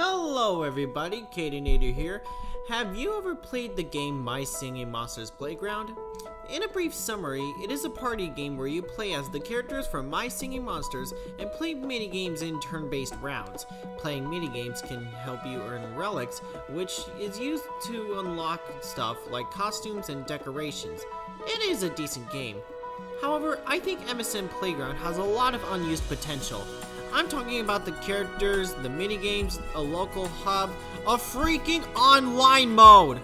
Hello everybody, Cadenator here. Have you ever played the game My Singing Monsters Playground? In a brief summary, it is a party game where you play as the characters from My Singing Monsters and play minigames in turn-based rounds. Playing minigames can help you earn relics, which is used to unlock stuff like costumes and decorations. It is a decent game. However, I think MSM Playground has a lot of unused potential. I'm talking about the characters, the minigames, a local hub, a freaking online mode!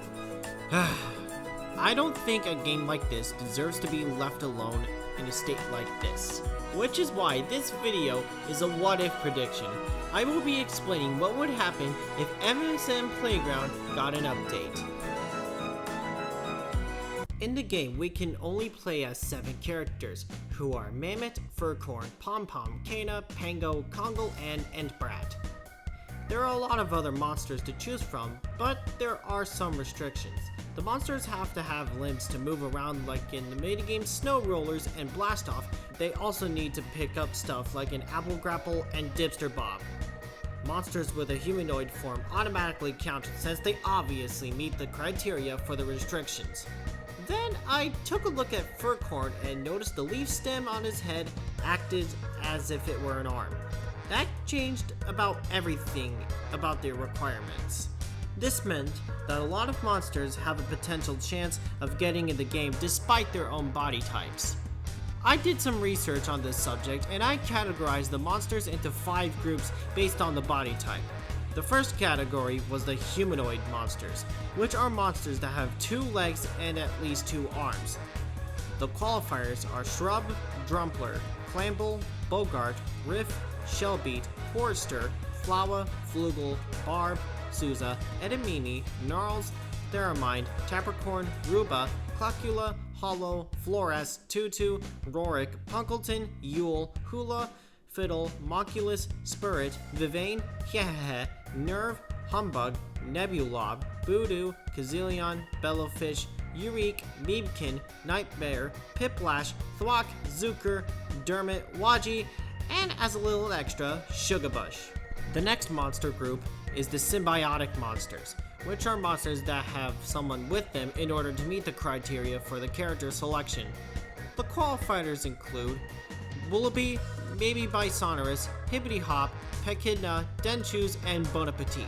I don't think a game like this deserves to be left alone in a state like this. Which is why this video is a what-if prediction. I will be explaining what would happen if MSM Playground got an update. In the game, we can only play as 7 characters, who are Mammoth, Furcorn, Pom-Pom, Kana, Pango, Kongle, and Entbrat. There are a lot of other monsters to choose from, but there are some restrictions. The monsters have to have limbs to move around like in the minigame Snow Rollers and Blast Off. They also need to pick up stuff like an Apple Grapple and Dipster Bob. Monsters with a humanoid form automatically count since they obviously meet the criteria for the restrictions. Then I took a look at Furcorn and noticed the leaf stem on his head acted as if it were an arm. That changed about everything about their requirements. This meant that a lot of monsters have a potential chance of getting in the game despite their own body types. I did some research on this subject and I categorized the monsters into 5 groups based on the body type. The first category was the humanoid monsters, which are monsters that have 2 legs and at least 2 arms. The qualifiers are Shrub, Drumpler, Clamble, Bogart, Riff, Shellbeat, Forester, Flower, Flugel, Barb, Souza, Edamimi, Gnarls, Theramind, Capricorn, Ruba, Cloccula, Hollow, Flores, Tutu, Rorick, Punkleton, Yule, Hula, Fiddle, Moculus, Spirit, Vivane, Hehehe, Nerve, Humbug, Nebulob, Voodoo, Kazillion, Bellowfish, Eureek, Meebkin, Nightmare, Piplash, Thwack, Zucker, Dermot, Waji, and as a little extra, Sugarbush. The next monster group is the symbiotic monsters, which are monsters that have someone with them in order to meet the criteria for the character selection. The qualifiers include Bullaby, Maybe Bisonorous, Hibbity Hop, Pechidna, Denchus, and Bon Appetit.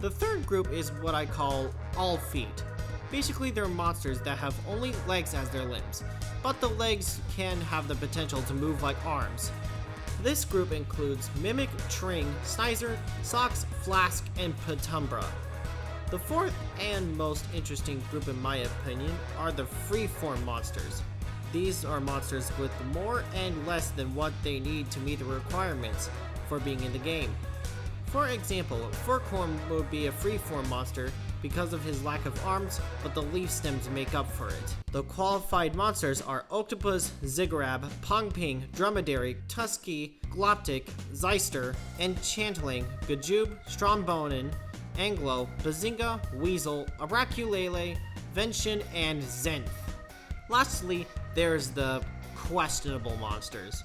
The third group is what I call all feet. Basically, they're monsters that have only legs as their limbs, but the legs can have the potential to move like arms. This group includes Mimic, Tring, Snizer, Sox, Flask, and Petumbra. The fourth and most interesting group in my opinion are the freeform monsters. These are monsters with more and less than what they need to meet the requirements for being in the game. For example, Furcorn would be a freeform monster because of his lack of arms, but the leaf stems make up for it. The qualified monsters are Octopus, Ziggurat, Pongping, Dromedary, Tusky, Gloptic, Zeister, Enchantling, Gajube, Strombonin, Anglo, Bazinga, Weasel, Araculele, Venshin, and Zenth. Lastly, there's the questionable monsters.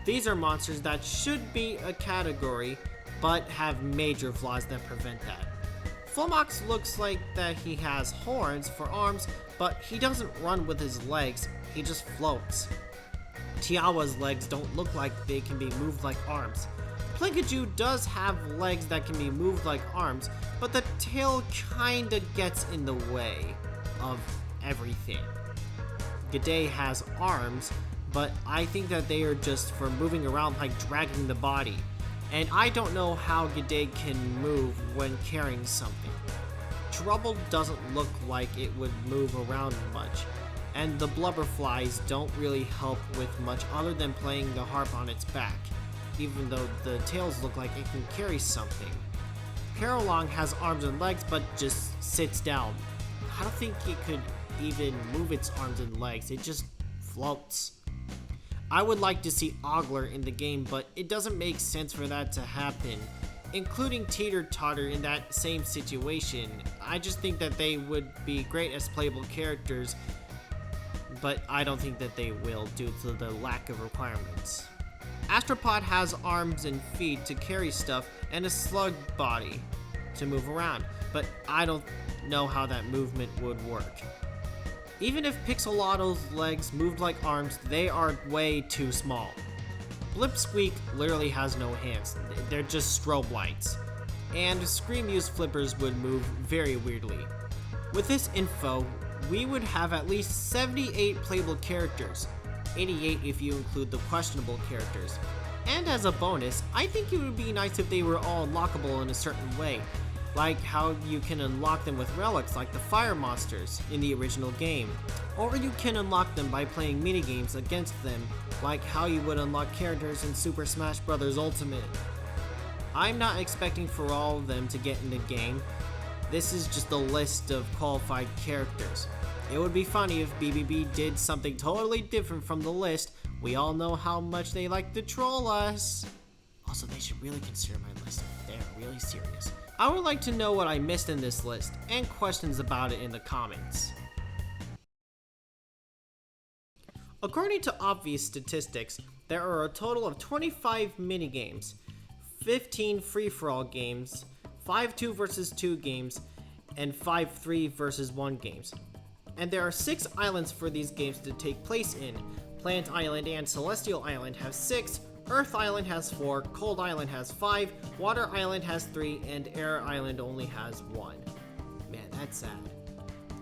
These are monsters that should be a category, but have major flaws that prevent that. Flomox looks like that he has horns for arms, but he doesn't run with his legs, he just floats. Tiawa's legs don't look like they can be moved like arms. Plikaju does have legs that can be moved like arms, but the tail kinda gets in the way of everything. G'day has arms, but I think that they are just for moving around like dragging the body. And I don't know how G'day can move when carrying something. Trouble doesn't look like it would move around much, and the Blubberflies don't really help with much other than playing the harp on its back, even though the tails look like it can carry something. Carolong has arms and legs but just sits down. I don't think it could even move its arms and legs, it just floats. I would like to see Ogler in the game, but it doesn't make sense for that to happen. Including Teeter Totter in that same situation. I just think that they would be great as playable characters, but I don't think that they will due to the lack of requirements. Astropod has arms and feet to carry stuff and a slug body to move around, but I don't know how that movement would work. Even if Pixelotto's legs moved like arms, they are way too small. Blipsqueak literally has no hands, they're just strobe lights. And Screamuse flippers would move very weirdly. With this info, we would have at least 78 playable characters, 88 if you include the questionable characters. And as a bonus, I think it would be nice if they were all unlockable in a certain way, like how you can unlock them with relics like the fire monsters in the original game. Or you can unlock them by playing minigames against them, like how you would unlock characters in Super Smash Bros. Ultimate. I'm not expecting for all of them to get in the game. This is just a list of qualified characters. It would be funny if BBB did something totally different from the list. We all know how much they like to troll us. Also, they should really consider my list if they're really serious. I would like to know what I missed in this list, and questions about it in the comments. According to obvious statistics, there are a total of 25 minigames, 15 free-for-all games, 5 2 vs 2 games, and 5 3 vs 1 games. And there are 6 islands for these games to take place in. Plant Island and Celestial Island have 6, Earth Island has 4, Cold Island has 5, Water Island has 3, and Air Island only has 1. Man, that's sad.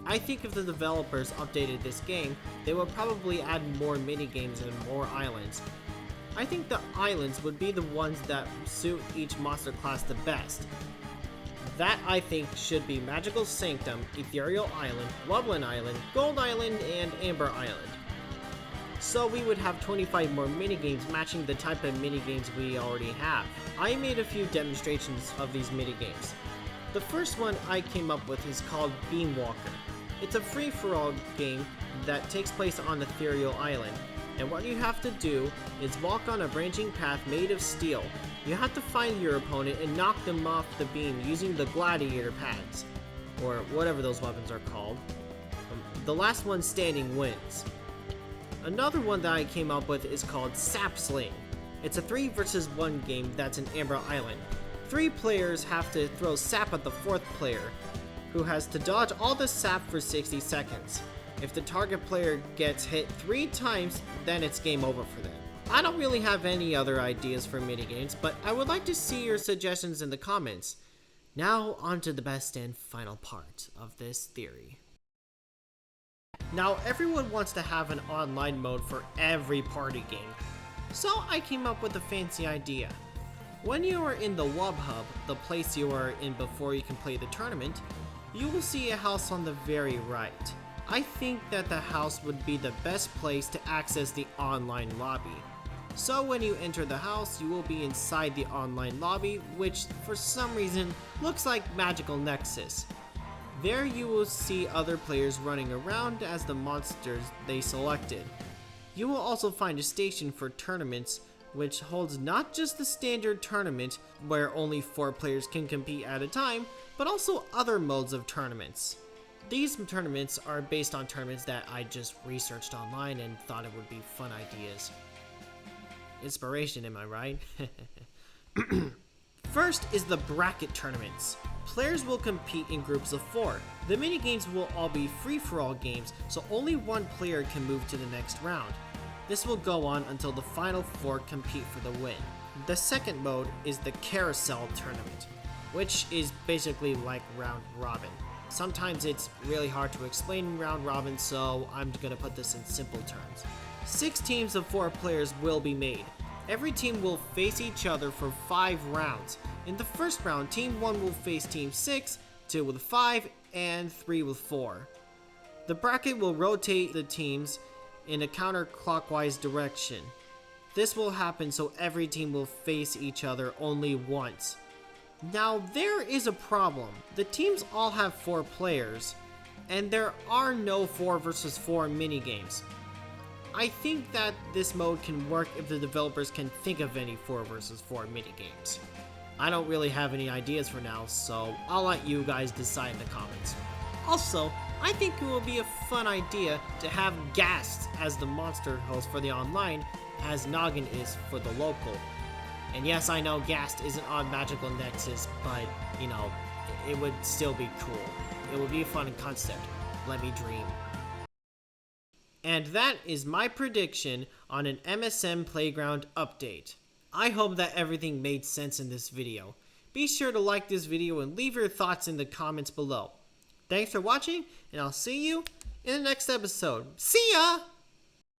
I think if the developers updated this game, they would probably add more minigames and more islands. I think the islands would be the ones that suit each monster class the best. That, I think, should be Magical Sanctum, Ethereal Island, Woodland Island, Gold Island, and Amber Island. So we would have 25 more minigames matching the type of minigames we already have. I made a few demonstrations of these minigames. The first one I came up with is called Beam Walker. It's a free-for-all game that takes place on Ethereal Island, and what you have to do is walk on a branching path made of steel. You have to find your opponent and knock them off the beam using the gladiator pads, or whatever those weapons are called. The last one standing wins. Another one that I came up with is called Sap Sling. It's a 3 vs 1 game that's in Amber Island. 3 players have to throw sap at the 4th player, who has to dodge all the sap for 60 seconds. If the target player gets hit 3 times, then it's game over for them. I don't really have any other ideas for minigames, but I would like to see your suggestions in the comments. Now on to the best and final part of this theory. Now everyone wants to have an online mode for every party game, so I came up with a fancy idea. When you are in the Wub Hub, the place you are in before you can play the tournament, you will see a house on the very right. I think that the house would be the best place to access the online lobby. So when you enter the house, you will be inside the online lobby, which for some reason looks like Magical Nexus. There you will see other players running around as the monsters they selected. You will also find a station for tournaments, which holds not just the standard tournament where only 4 players can compete at a time, but also other modes of tournaments. These tournaments are based on tournaments that I just researched online and thought it would be fun ideas. Inspiration, am I right? First is the bracket tournaments. Players will compete in groups of 4. The minigames will all be free-for-all games, so only 1 player can move to the next round. This will go on until the final 4 compete for the win. The second mode is the carousel tournament, which is basically like round robin. Sometimes it's really hard to explain round robin, so I'm gonna put this in simple terms. 6 teams of 4 players will be made. Every team will face each other for 5 rounds. In the first round, Team 1 will face Team 6, 2 with 5, and 3 with 4. The bracket will rotate the teams in a counterclockwise direction. This will happen so every team will face each other only once. Now there is a problem. The teams all have 4 players, and there are no 4 vs 4 minigames. I think that this mode can work if the developers can think of any 4 vs 4 minigames. I don't really have any ideas for now, so I'll let you guys decide in the comments. Also, I think it will be a fun idea to have Ghast as the monster host for the online, as Noggin is for the local. And yes, I know Ghast isn't on Magical Nexus, but, you know, it would still be cool. It would be a fun concept. Let me dream. And that is my prediction on an MSM Playground update. I hope that everything made sense in this video. Be sure to like this video and leave your thoughts in the comments below. Thanks for watching, and I'll see you in the next episode. See ya!